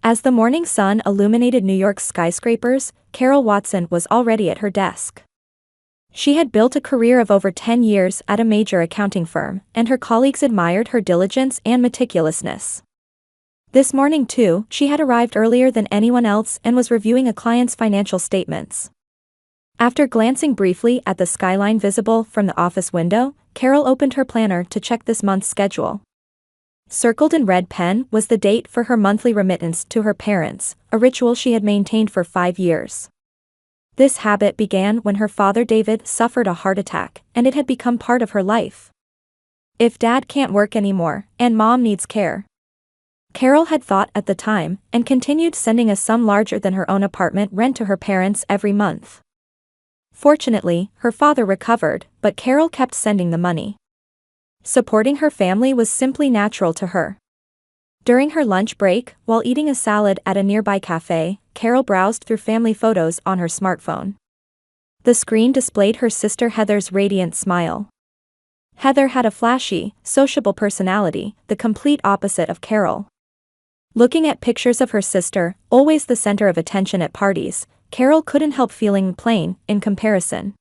As the morning sun illuminated New York's skyscrapers, Carol Watson was already at her desk. She had built a career of over 10 years at a major accounting firm, and her colleagues admired her diligence and meticulousness. This morning too, she had arrived earlier than anyone else and was reviewing a client's financial statements. After glancing briefly at the skyline visible from the office window, Carol opened her planner to check this month's schedule. Circled in red pen was the date for her monthly remittance to her parents, a ritual she had maintained for 5 years. This habit began when her father David suffered a heart attack, and it had become part of her life. If Dad can't work anymore, and Mom needs care. Carol had thought at the time, and continued sending a sum larger than her own apartment rent to her parents every month. Fortunately, her father recovered, but Carol kept sending the money. Supporting her family was simply natural to her. During her lunch break, while eating a salad at a nearby cafe, Carol browsed through family photos on her smartphone. The screen displayed her sister Heather's radiant smile. Heather had a flashy, sociable personality, the complete opposite of Carol. Looking at pictures of her sister, always the center of attention at parties, Carol couldn't help feeling plain, in comparison.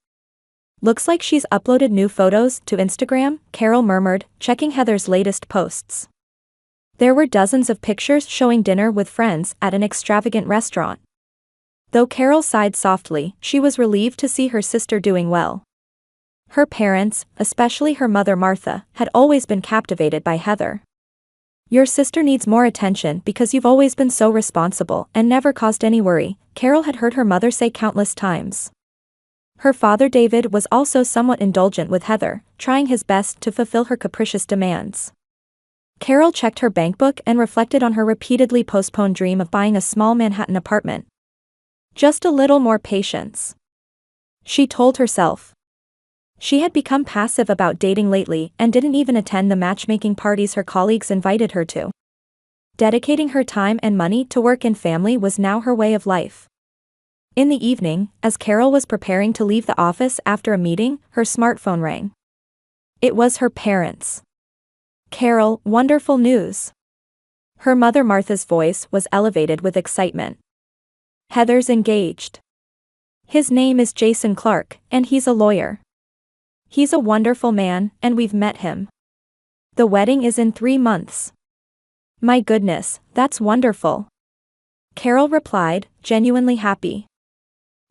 "Looks like she's uploaded new photos to Instagram," Carol murmured, checking Heather's latest posts. There were dozens of pictures showing dinner with friends at an extravagant restaurant. Though Carol sighed softly, she was relieved to see her sister doing well. Her parents, especially her mother Martha, had always been captivated by Heather. "Your sister needs more attention because you've always been so responsible and never caused any worry," Carol had heard her mother say countless times. Her father David was also somewhat indulgent with Heather, trying his best to fulfill her capricious demands. Carol checked her bankbook and reflected on her repeatedly postponed dream of buying a small Manhattan apartment. Just a little more patience, she told herself. She had become passive about dating lately and didn't even attend the matchmaking parties her colleagues invited her to. Dedicating her time and money to work and family was now her way of life. In the evening, as Carol was preparing to leave the office after a meeting, her smartphone rang. It was her parents. "Carol, wonderful news." Her mother Martha's voice was elevated with excitement. "Heather's engaged. His name is Jason Clark, and he's a lawyer. He's a wonderful man, and we've met him. The wedding is in 3 months. My goodness, that's wonderful." Carol replied, genuinely happy.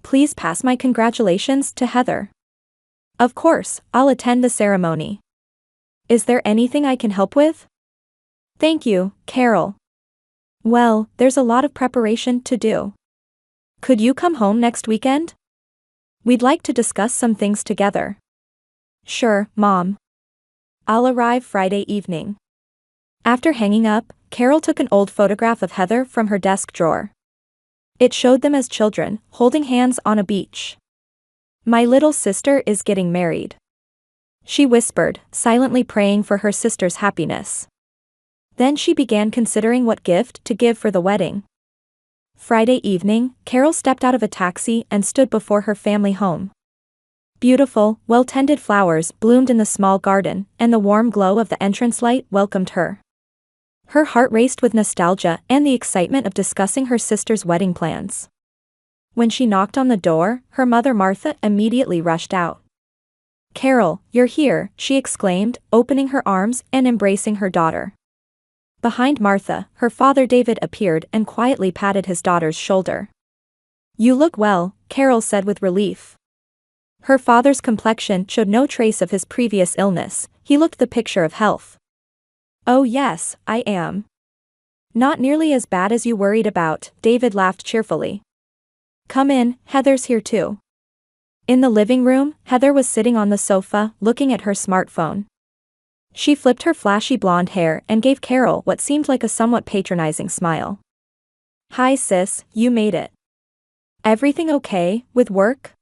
"Please pass my congratulations to Heather." "Of course, I'll attend the ceremony. Is there anything I can help with?" "Thank you, Carol." "Well, there's a lot of preparation to do. Could you come home next weekend? We'd like to discuss some things together." "Sure, Mom. I'll arrive Friday evening." After hanging up, Carol took an old photograph of Heather from her desk drawer. It showed them as children, holding hands on a beach. "My little sister is getting married," she whispered, silently praying for her sister's happiness. Then she began considering what gift to give for the wedding. Friday evening, Carol stepped out of a taxi and stood before her family home. Beautiful, well-tended flowers bloomed in the small garden, and the warm glow of the entrance light welcomed her. Her heart raced with nostalgia and the excitement of discussing her sister's wedding plans. When she knocked on the door, her mother Martha immediately rushed out. "Carol, you're here," she exclaimed, opening her arms and embracing her daughter. Behind Martha, her father David appeared and quietly patted his daughter's shoulder. "You look well," Carol said with relief. Her father's complexion showed no trace of his previous illness, he looked the picture of health. "Oh yes, I am. Not nearly as bad as you worried about," David laughed cheerfully. "Come in, Heather's here too." In the living room, Heather was sitting on the sofa, looking at her smartphone. She flipped her flashy blonde hair and gave Carol what seemed like a somewhat patronizing smile. "Hi sis, you made it. Everything okay, with work?"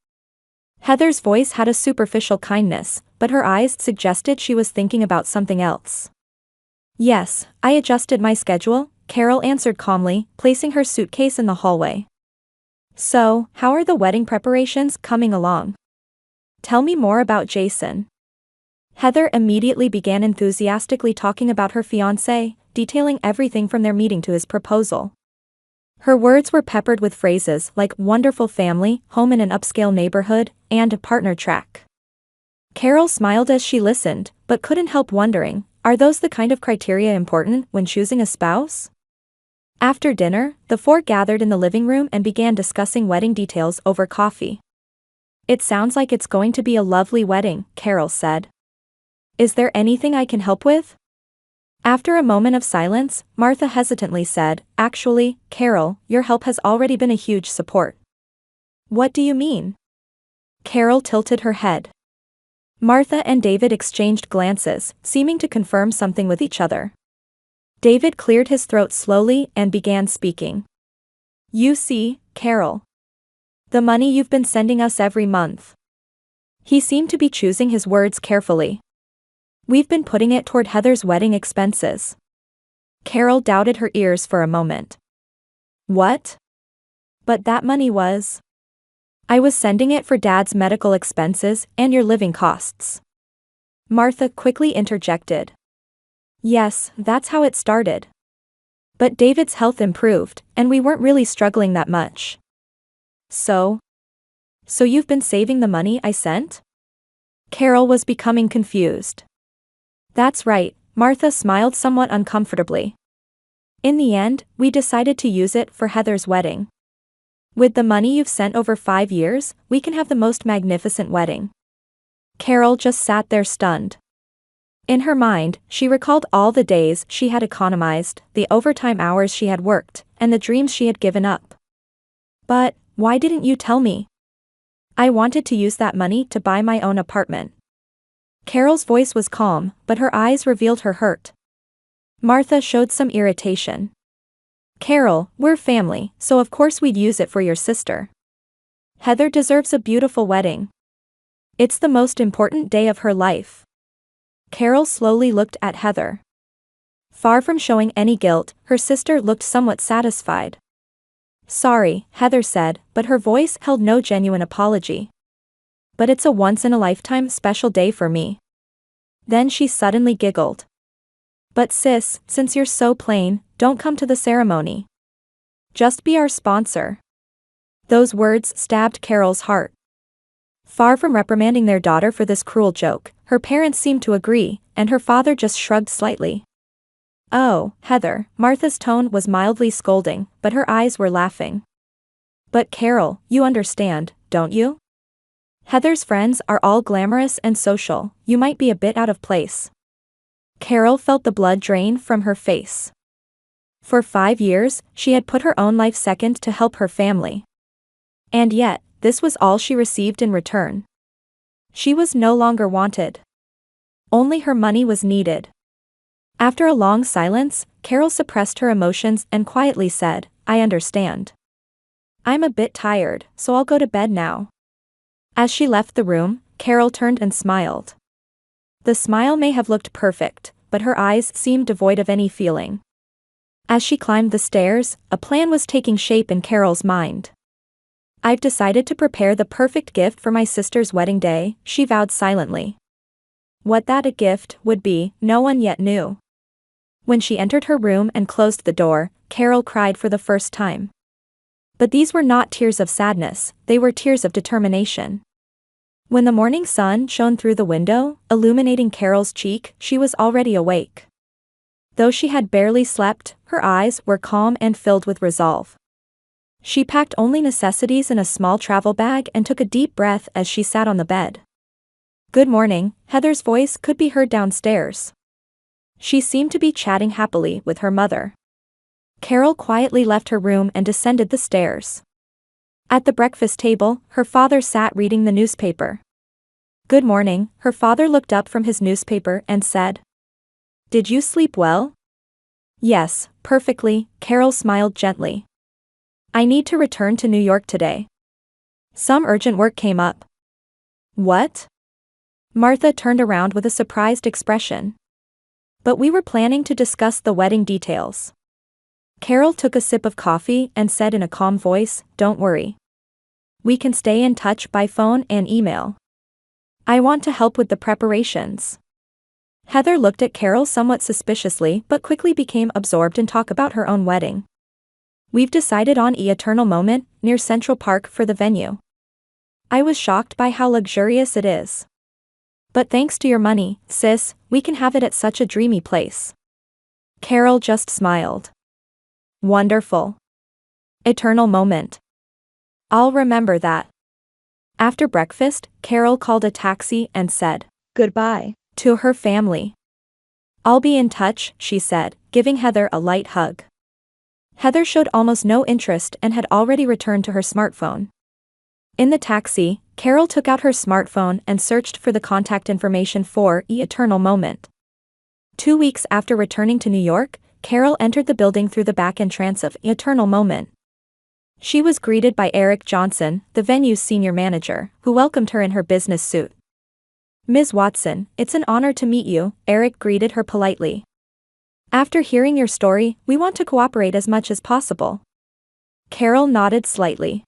Heather's voice had a superficial kindness, but her eyes suggested she was thinking about something else. "Yes, I adjusted my schedule," Carol answered calmly, placing her suitcase in the hallway. "So, how are the wedding preparations coming along? Tell me more about Jason." Heather immediately began enthusiastically talking about her fiancé, detailing everything from their meeting to his proposal. Her words were peppered with phrases like wonderful family, home in an upscale neighborhood, and a partner track. Carol smiled as she listened, but couldn't help wondering, are those the kind of criteria important when choosing a spouse? After dinner, the four gathered in the living room and began discussing wedding details over coffee. "It sounds like it's going to be a lovely wedding," Carol said. "Is there anything I can help with?" After a moment of silence, Martha hesitantly said, "Actually, Carol, your help has already been a huge support." "What do you mean?" Carol tilted her head. Martha and David exchanged glances, seeming to confirm something with each other. David cleared his throat slowly and began speaking. "You see, Carol. The money you've been sending us every month." He seemed to be choosing his words carefully. "We've been putting it toward Heather's wedding expenses." Carol doubted her ears for a moment. "What?" "But that money was..." "I was sending it for Dad's medical expenses and your living costs." Martha quickly interjected. "Yes, that's how it started. But David's health improved, and we weren't really struggling that much." So you've been saving the money I sent?" Carol was becoming confused. "That's right," Martha smiled somewhat uncomfortably. "In the end, we decided to use it for Heather's wedding. With the money you've sent over 5 years, we can have the most magnificent wedding." Carol just sat there stunned. In her mind, she recalled all the days she had economized, the overtime hours she had worked, and the dreams she had given up. "But, why didn't you tell me? I wanted to use that money to buy my own apartment." Carol's voice was calm, but her eyes revealed her hurt. Martha showed some irritation. "Carol, we're family, so of course we'd use it for your sister. Heather deserves a beautiful wedding. It's the most important day of her life." Carol slowly looked at Heather. Far from showing any guilt, her sister looked somewhat satisfied. "Sorry," Heather said, but her voice held no genuine apology. "But it's a once-in-a-lifetime special day for me." Then she suddenly giggled. "But sis, since you're so plain, don't come to the ceremony. Just be our sponsor." Those words stabbed Carol's heart. Far from reprimanding their daughter for this cruel joke, her parents seemed to agree, and her father just shrugged slightly. "Oh, Heather," Martha's tone was mildly scolding, but her eyes were laughing. "But Carol, you understand, don't you? Heather's friends are all glamorous and social, you might be a bit out of place." Carol felt the blood drain from her face. For 5 years, she had put her own life second to help her family. And yet, this was all she received in return. She was no longer wanted. Only her money was needed. After a long silence, Carol suppressed her emotions and quietly said, "I understand. I'm a bit tired, so I'll go to bed now." As she left the room, Carol turned and smiled. The smile may have looked perfect, but her eyes seemed devoid of any feeling. As she climbed the stairs, a plan was taking shape in Carol's mind. "I've decided to prepare the perfect gift for my sister's wedding day," she vowed silently. What that a gift would be, no one yet knew. When she entered her room and closed the door, Carol cried for the first time. But these were not tears of sadness, they were tears of determination. When the morning sun shone through the window, illuminating Carol's cheek, she was already awake. Though she had barely slept, her eyes were calm and filled with resolve. She packed only necessities in a small travel bag and took a deep breath as she sat on the bed. "Good morning," Heather's voice could be heard downstairs. She seemed to be chatting happily with her mother. Carol quietly left her room and descended the stairs. At the breakfast table, her father sat reading the newspaper. "Good morning," her father looked up from his newspaper and said. "Did you sleep well?" "Yes, perfectly," Carol smiled gently. "I need to return to New York today. Some urgent work came up." "What?" Martha turned around with a surprised expression. "But we were planning to discuss the wedding details." Carol took a sip of coffee and said in a calm voice, "Don't worry. We can stay in touch by phone and email. I want to help with the preparations." Heather looked at Carol somewhat suspiciously but quickly became absorbed in talk about her own wedding. We've decided on an eternal moment, near Central Park for the venue. I was shocked by how luxurious it is. But thanks to your money, sis, we can have it at such a dreamy place. Carol just smiled. Wonderful. Eternal moment. I'll remember that. After breakfast, Carol called a taxi and said goodbye to her family. I'll be in touch, she said, giving Heather a light hug. Heather showed almost no interest and had already returned to her smartphone. In the taxi, Carol took out her smartphone and searched for the contact information for the eternal moment. 2 weeks after returning to New York, Carol entered the building through the back entrance of the eternal moment. She was greeted by Eric Johnson, the venue's senior manager, who welcomed her in her business suit. Ms. Watson, it's an honor to meet you, Eric greeted her politely. After hearing your story, we want to cooperate as much as possible. Carol nodded slightly.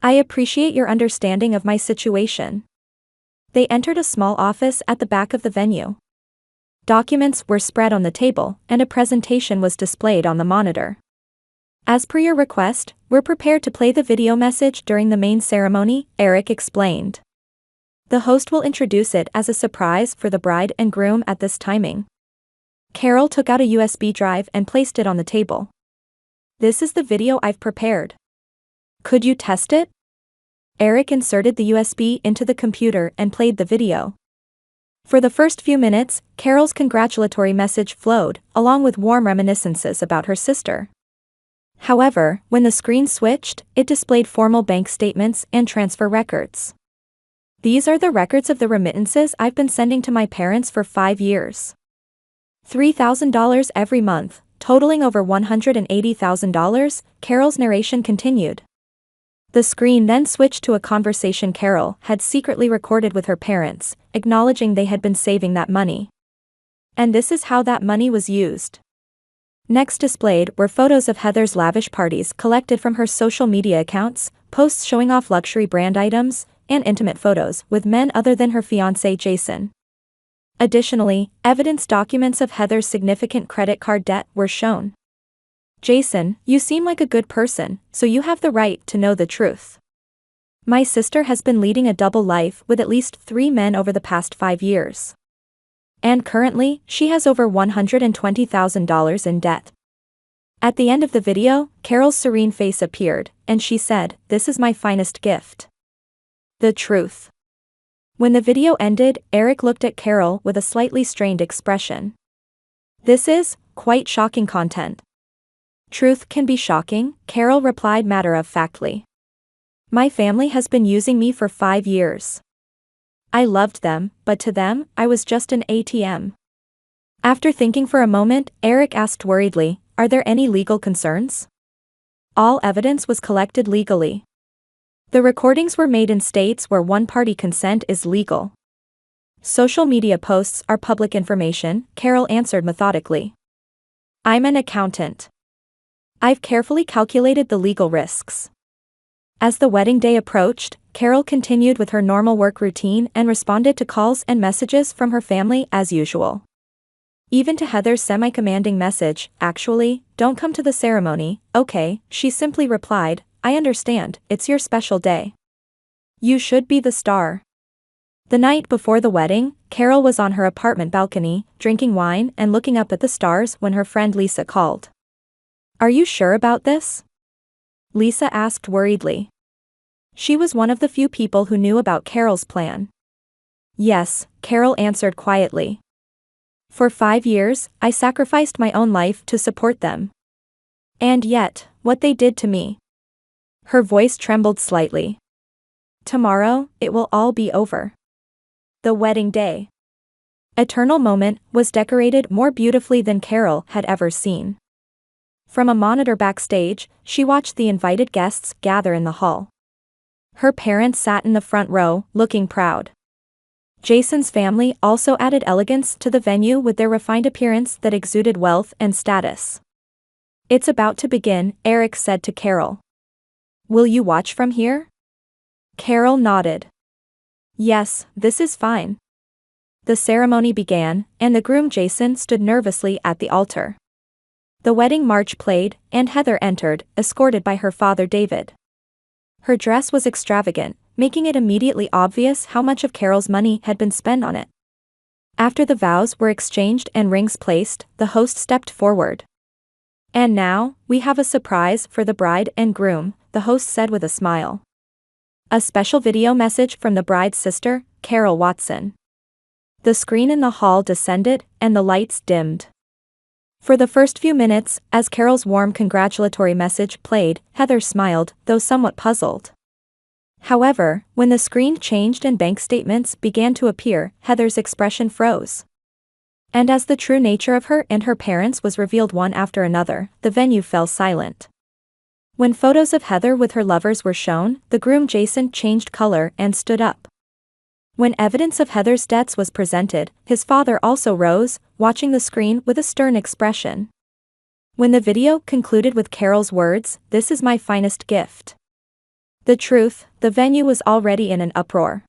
I appreciate your understanding of my situation. They entered a small office at the back of the venue. Documents were spread on the table, and a presentation was displayed on the monitor. As per your request, we're prepared to play the video message during the main ceremony, Eric explained. The host will introduce it as a surprise for the bride and groom at this timing. Carol took out a USB drive and placed it on the table. This is the video I've prepared. Could you test it? Eric inserted the USB into the computer and played the video. For the first few minutes, Carol's congratulatory message flowed, along with warm reminiscences about her sister. However, when the screen switched, it displayed formal bank statements and transfer records. These are the records of the remittances I've been sending to my parents for 5 years. $3,000 every month, totaling over $180,000, Carol's narration continued. The screen then switched to a conversation Carol had secretly recorded with her parents, acknowledging they had been saving that money. And this is how that money was used. Next displayed were photos of Heather's lavish parties collected from her social media accounts, posts showing off luxury brand items, and intimate photos with men other than her fiancé Jason. Additionally, evidence documents of Heather's significant credit card debt were shown. Jason, you seem like a good person, so you have the right to know the truth. My sister has been leading a double life with at least 3 men over the past 5 years. And currently, she has over $120,000 in debt. At the end of the video, Carol's serene face appeared, and she said, "This is my finest gift. The truth." When the video ended, Eric looked at Carol with a slightly strained expression. This is quite shocking content. Truth can be shocking, Carol replied matter-of-factly. My family has been using me for 5 years. I loved them, but to them, I was just an ATM. After thinking for a moment, Eric asked worriedly, are there any legal concerns? All evidence was collected legally. The recordings were made in states where one-party consent is legal. Social media posts are public information, Carol answered methodically. I'm an accountant. I've carefully calculated the legal risks. As the wedding day approached, Carol continued with her normal work routine and responded to calls and messages from her family as usual. Even to Heather's semi-commanding message, actually, don't come to the ceremony, okay, she simply replied, I understand, it's your special day. You should be the star. The night before the wedding, Carol was on her apartment balcony, drinking wine and looking up at the stars when her friend Lisa called. Are you sure about this? Lisa asked worriedly. She was one of the few people who knew about Carol's plan. Yes, Carol answered quietly. For 5 years, I sacrificed my own life to support them. And yet, what they did to me. Her voice trembled slightly. Tomorrow, it will all be over. The wedding day. Eternal Moment was decorated more beautifully than Carol had ever seen. From a monitor backstage, she watched the invited guests gather in the hall. Her parents sat in the front row, looking proud. Jason's family also added elegance to the venue with their refined appearance that exuded wealth and status. It's about to begin, Eric said to Carol. Will you watch from here? Carol nodded. Yes, this is fine. The ceremony began, and the groom Jason stood nervously at the altar. The wedding march played, and Heather entered, escorted by her father David. Her dress was extravagant, making it immediately obvious how much of Carol's money had been spent on it. After the vows were exchanged and rings placed, the host stepped forward. "And now, we have a surprise for the bride and groom," the host said with a smile. A special video message from the bride's sister, Carol Watson. The screen in the hall descended, and the lights dimmed. For the first few minutes, as Carol's warm congratulatory message played, Heather smiled, though somewhat puzzled. However, when the screen changed and bank statements began to appear, Heather's expression froze. And as the true nature of her and her parents was revealed one after another, the venue fell silent. When photos of Heather with her lovers were shown, the groom Jason changed color and stood up. When evidence of Heather's debts was presented, his father also rose, watching the screen with a stern expression. When the video concluded with Carol's words, "This is my finest gift." The truth, the venue was already in an uproar.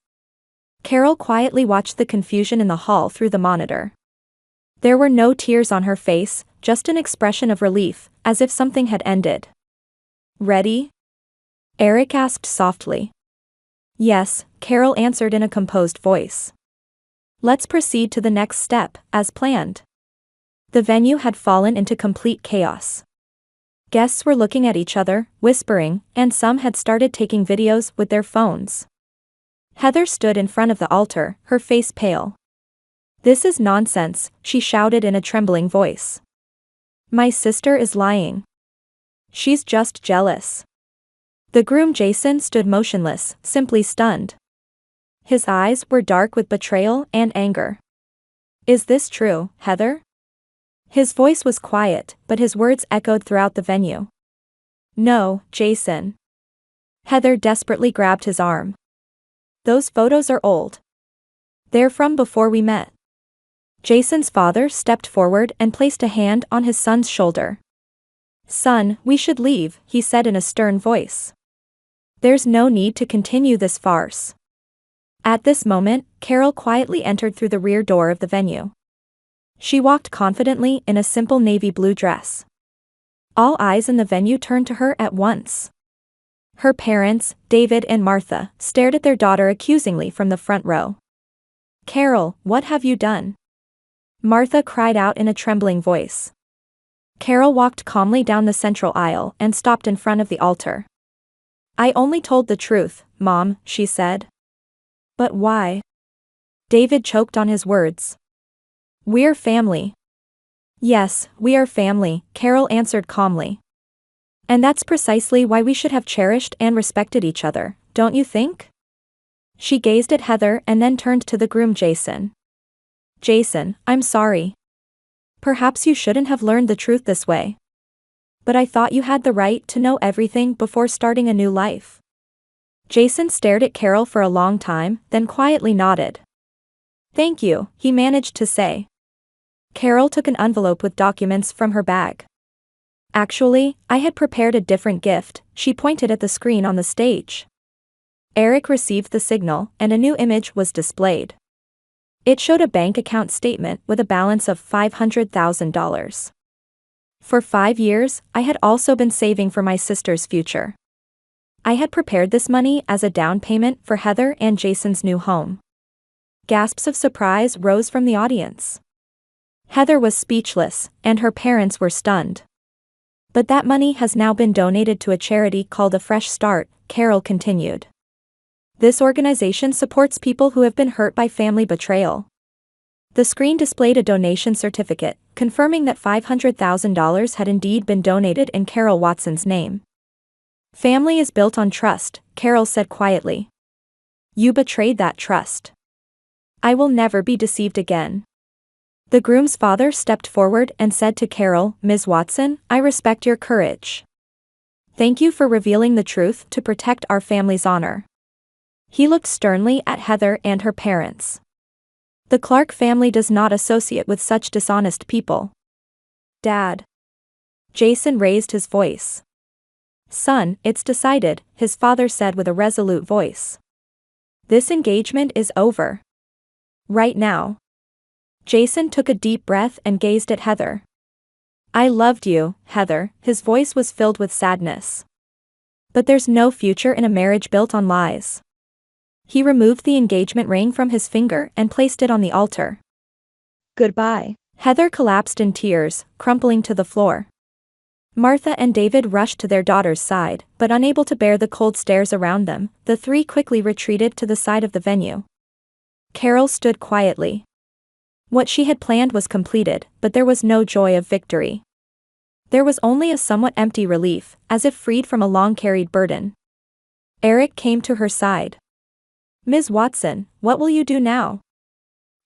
Carol quietly watched the confusion in the hall through the monitor. There were no tears on her face, just an expression of relief, as if something had ended. "Ready?" Eric asked softly. "Yes," Carol answered in a composed voice. "Let's proceed to the next step, as planned." The venue had fallen into complete chaos. Guests were looking at each other, whispering, and some had started taking videos with their phones. Heather stood in front of the altar, her face pale. "This is nonsense," she shouted in a trembling voice. "My sister is lying. She's just jealous." The groom Jason stood motionless, simply stunned. His eyes were dark with betrayal and anger. "Is this true, Heather?" His voice was quiet, but his words echoed throughout the venue. "No, Jason." Heather desperately grabbed his arm. "Those photos are old. They're from before we met." Jason's father stepped forward and placed a hand on his son's shoulder. "Son, we should leave," he said in a stern voice. "There's no need to continue this farce." At this moment, Carol quietly entered through the rear door of the venue. She walked confidently in a simple navy blue dress. All eyes in the venue turned to her at once. Her parents, David and Martha, stared at their daughter accusingly from the front row. "Carol, what have you done?" Martha cried out in a trembling voice. Carol walked calmly down the central aisle and stopped in front of the altar. "I only told the truth, Mom," she said. "But why?" David choked on his words. "We're family." "Yes, we are family," Carol answered calmly. "And that's precisely why we should have cherished and respected each other, don't you think?" She gazed at Heather and then turned to the groom Jason. "Jason, I'm sorry. Perhaps you shouldn't have learned the truth this way. But I thought you had the right to know everything before starting a new life." Jason stared at Carol for a long time, then quietly nodded. "Thank you," he managed to say. Carol took an envelope with documents from her bag. "Actually, I had prepared a different gift," she pointed at the screen on the stage. Eric received the signal, and a new image was displayed. It showed a bank account statement with a balance of $500,000. For 5 years, I had also been saving for my sister's future. I had prepared this money as a down payment for Heather and Jason's new home. Gasps of surprise rose from the audience. Heather was speechless, and her parents were stunned. "But that money has now been donated to a charity called A Fresh Start," Carol continued. "This organization supports people who have been hurt by family betrayal." The screen displayed a donation certificate, confirming that $500,000 had indeed been donated in Carol Watson's name. "Family is built on trust," Carol said quietly. "You betrayed that trust. I will never be deceived again." The groom's father stepped forward and said to Carol, "Ms. Watson, I respect your courage. Thank you for revealing the truth to protect our family's honor." He looked sternly at Heather and her parents. "The Clark family does not associate with such dishonest people." "Dad." Jason raised his voice. "Son, it's decided," his father said with a resolute voice. "This engagement is over. Right now." Jason took a deep breath and gazed at Heather. I loved you, Heather. His voice was filled with sadness. But there's no future in a marriage built on lies. He removed the engagement ring from his finger and placed it on the altar. Goodbye. Heather collapsed in tears, crumpling to the floor. Martha and David rushed to their daughter's side, but unable to bear the cold stares around them, the three quickly retreated to the side of the venue. Carol stood quietly. What she had planned was completed, but there was no joy of victory. There was only a somewhat empty relief, as if freed from a long-carried burden. Eric came to her side. Ms. Watson, what will you do now?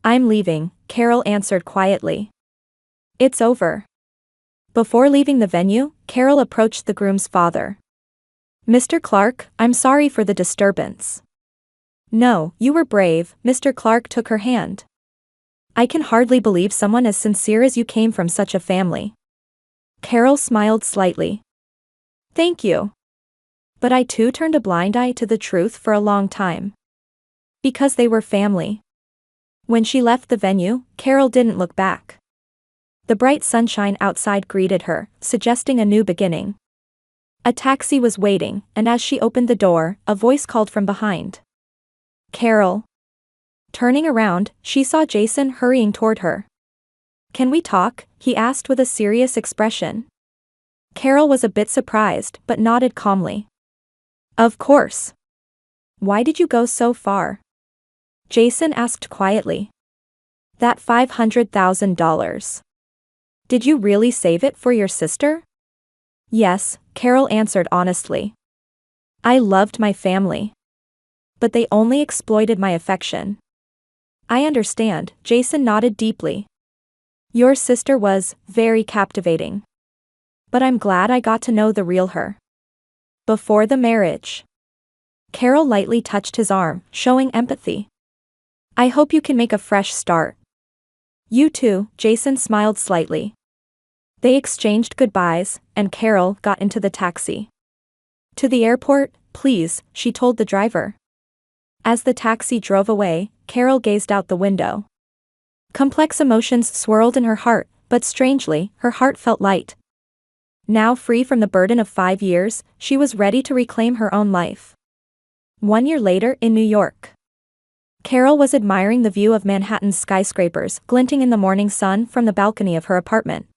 I'm leaving, Carol answered quietly. It's over. Before leaving the venue, Carol approached the groom's father. Mr. Clark, I'm sorry for the disturbance. No, you were brave, Mr. Clark took her hand. I can hardly believe someone as sincere as you came from such a family. Carol smiled slightly. Thank you. But I too turned a blind eye to the truth for a long time. Because they were family. When she left the venue, Carol didn't look back. The bright sunshine outside greeted her, suggesting a new beginning. A taxi was waiting, and as she opened the door, a voice called from behind. Carol. Turning around, she saw Jason hurrying toward her. Can we talk? He asked with a serious expression. Carol was a bit surprised, but nodded calmly. Of course. Why did you go so far? Jason asked quietly. That $500,000. Did you really save it for your sister? Yes, Carol answered honestly. I loved my family. But they only exploited my affection. I understand, Jason nodded deeply. Your sister was very captivating. But I'm glad I got to know the real her. Before the marriage. Carol lightly touched his arm, showing empathy. I hope you can make a fresh start. You too, Jason smiled slightly. They exchanged goodbyes, and Carol got into the taxi. To the airport, please, she told the driver. As the taxi drove away, Carol gazed out the window. Complex emotions swirled in her heart, but strangely, her heart felt light. Now free from the burden of 5 years, she was ready to reclaim her own life. 1 year later in New York. Carol was admiring the view of Manhattan's skyscrapers glinting in the morning sun from the balcony of her apartment.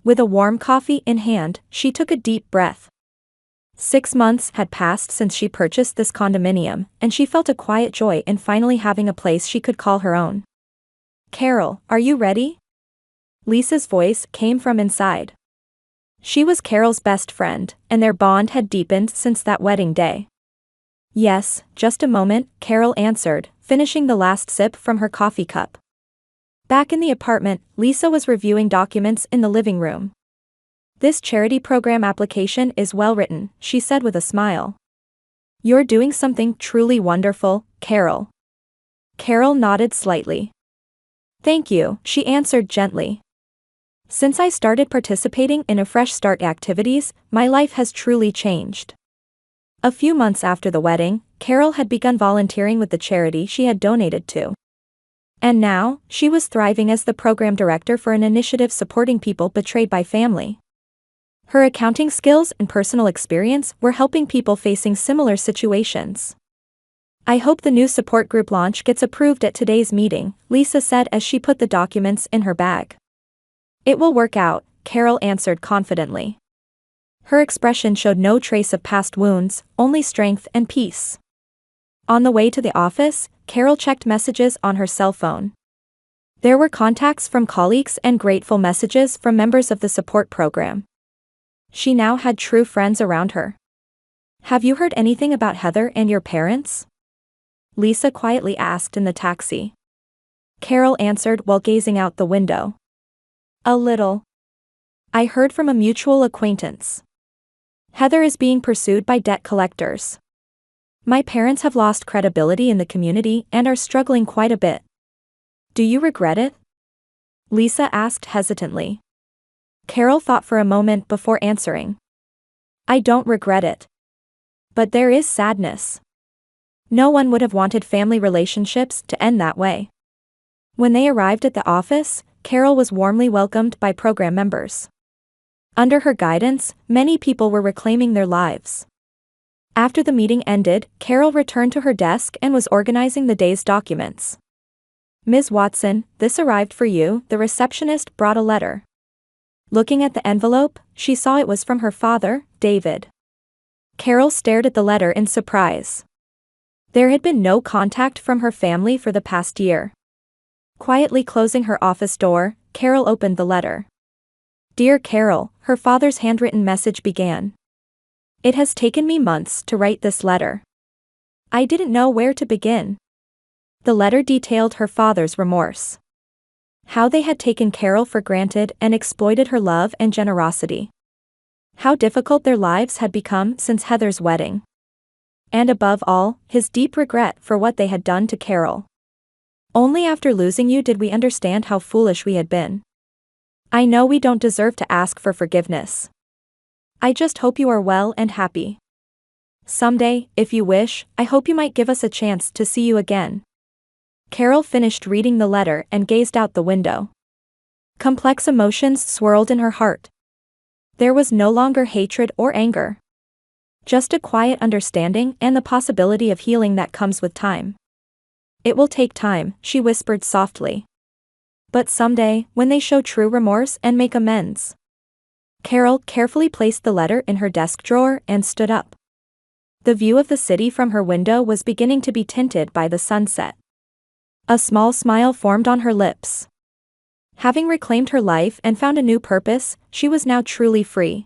With a warm coffee in hand, she took a deep breath. 6 months had passed since she purchased this condominium, and she felt a quiet joy in finally having a place she could call her own. Carol, are you ready? Lisa's voice came from inside. She was Carol's best friend, and their bond had deepened since that wedding day. Yes, just a moment, Carol answered, finishing the last sip from her coffee cup. Back in the apartment, Lisa was reviewing documents in the living room. This charity program application is well written, she said with a smile. You're doing something truly wonderful, Carol. Carol nodded slightly. Thank you, she answered gently. Since I started participating in a Fresh Start activities, my life has truly changed. A few months after the wedding, Carol had begun volunteering with the charity she had donated to. And now, she was thriving as the program director for an initiative supporting people betrayed by family. Her accounting skills and personal experience were helping people facing similar situations. I hope the new support group launch gets approved at today's meeting, Lisa said as she put the documents in her bag. It will work out, Carol answered confidently. Her expression showed no trace of past wounds, only strength and peace. On the way to the office, Carol checked messages on her cell phone. There were contacts from colleagues and grateful messages from members of the support program. She now had true friends around her. Have you heard anything about Heather and your parents? Lisa quietly asked in the taxi. Carol answered while gazing out the window. A little. I heard from a mutual acquaintance. Heather is being pursued by debt collectors. My parents have lost credibility in the community and are struggling quite a bit. Do you regret it? Lisa asked hesitantly. Carol thought for a moment before answering. I don't regret it. But there is sadness. No one would have wanted family relationships to end that way. When they arrived at the office, Carol was warmly welcomed by program members. Under her guidance, many people were reclaiming their lives. After the meeting ended, Carol returned to her desk and was organizing the day's documents. "Ms. Watson, this arrived for you," the receptionist brought a letter. Looking at the envelope, she saw it was from her father, David. Carol stared at the letter in surprise. There had been no contact from her family for the past year. Quietly closing her office door, Carol opened the letter. "Dear Carol," her father's handwritten message began. "It has taken me months to write this letter. I didn't know where to begin." The letter detailed her father's remorse. How they had taken Carol for granted and exploited her love and generosity. How difficult their lives had become since Heather's wedding. And above all, his deep regret for what they had done to Carol. "Only after losing you did we understand how foolish we had been. I know we don't deserve to ask for forgiveness. I just hope you are well and happy. Someday, if you wish, I hope you might give us a chance to see you again." Carol finished reading the letter and gazed out the window. Complex emotions swirled in her heart. There was no longer hatred or anger. Just a quiet understanding and the possibility of healing that comes with time. "It will take time," she whispered softly. "But someday, when they show true remorse and make amends." Carol carefully placed the letter in her desk drawer and stood up. The view of the city from her window was beginning to be tinted by the sunset. A small smile formed on her lips. Having reclaimed her life and found a new purpose, she was now truly free.